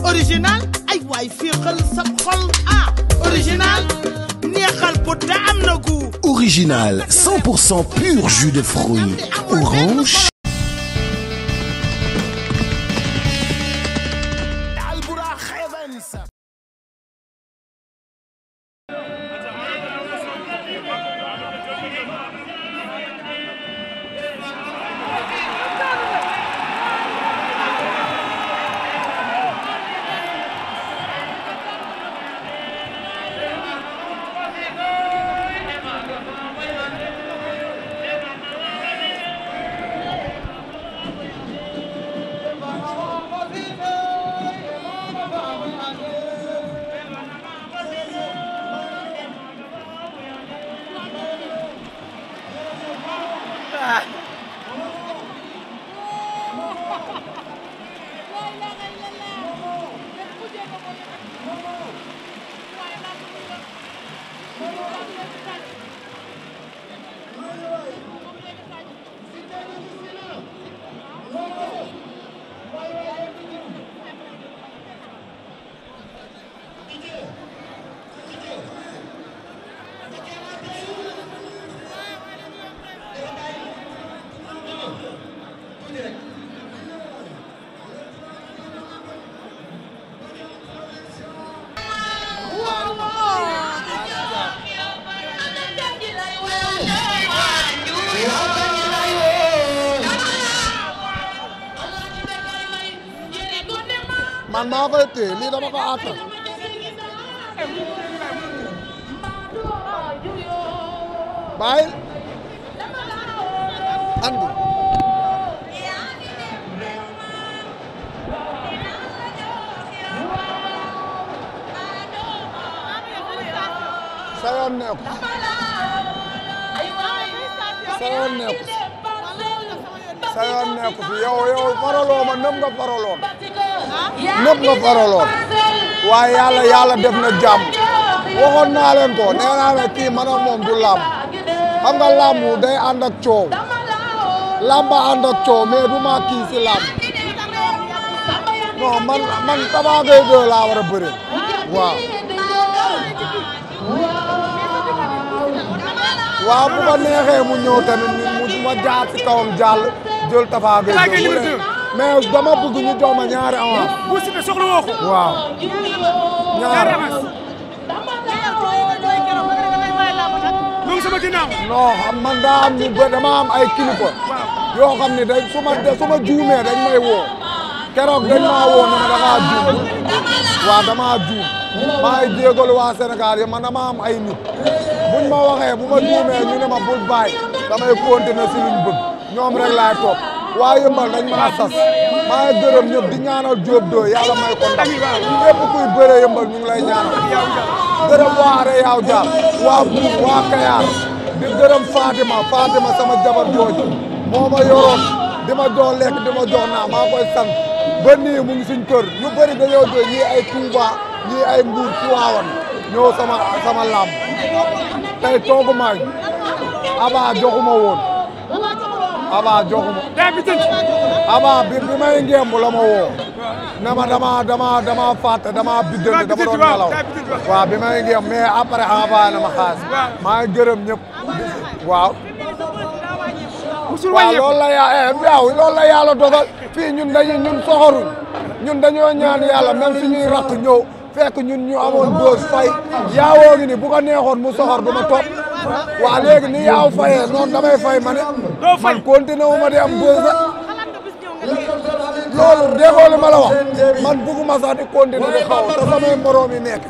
original ay waay féexal sa xol original neexal bu te am na goût. Original 100% pur jus de fruits orange. man maa koy téye lii dama ko àttal bàyyi andi sa yoon nekku sa yoon nekku sa yoon nekku fi yow faraloo ma nëb nga faraloon nëb nga faraloon waaye yàlla def na jàmm waxoon naa leen ko nee naa ne kii man ak moom du làmb xam nga làmb day ànd ak coow làmba ànd ak coow mais du ma kii si làmb non man Tapha Gueye 2 laa war a bëre waaw waaw bu ko neexee mu ñëw tamit ma jaar si kawam jàll jël Tapha Gueye 2 mais dama bëgg ñu jox ma ñaari avance. bu si ne soxla woo ko. waaw ñaari avance. mu ngi sama ginnaaw. non xam man daa am ñu ba dama am ay kilifa. yoo xam ne dañ su ma juumee dañ may woo. keroog dañ maa woo ne ma damaa juum. waaw damaa juum. maa ngi jégalu waa Sénégal yi man dama am ay nit. buñ ma waxee bu ma juumee ñu ne ma bul bàyyi. damay continuer si luñ bëgg. ñoom rek laay topp. waa Yëmbal dañ maa sas maa ngi gërëm ñëpp di ñaanal Diop do yàlla may ko ndam ñëpp kuy bëre Yëmbal ñu ngi lay ñaanal gërëm waa Are Yaaw Jaar waa Buur waa Kayaar di gërëm Fatima sama jabar jooju moo ma yoroon di ma jox lekk di ma jox naa maa koy sant ba nii mu ngi suñ kër ñu bëri dañoo doon ñii ay Touba ñii ay Mbuur Tiwaawan ñëw sama làmb tey toogu maañ Aba joxuma woon Aba joxuma Aba bi may ngemb la ma woo ne ma dama fàtte dama biddante dama doon nelaw waaw bi may ngemb mais après envoyé na ma xaalis maa ngi gërëm ñëpp waaw waaw loolu la yàlla dogal fii ñun soxoruñ ñun dañoo ñaan yàlla même suñuy rakk ñëw fekk ñun ñu amoon dose fay yaawoo ngi ni bu ko neexoon mu soxor du ma topp waa léegi ni yaaw fayee noonu damay fay ma ne man continué wu ma di am dose loolu déggoo li ma la wax man bëgguma sax di continuer di xaw te samay moroom yi nekk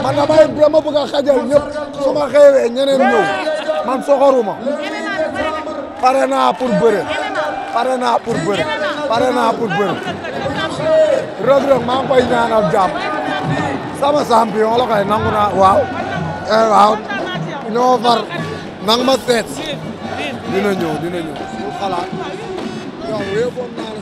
man dama bëgg a xajal ñëpp su ma xeewee ñeneen ñëw man soxoruma pare naa pour bëre Reug Reug maa ngi koy ñaanal jàmm sama champion la koy nangu naa waaw ñoo far nang ma seet dina ñëw bul xalaat yow wéegoon naa la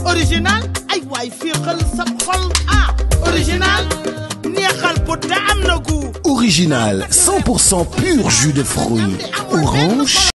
original ay waay féexal sab xol ah original neexal bu te am na gu Original 100% pur jus de fruits orange.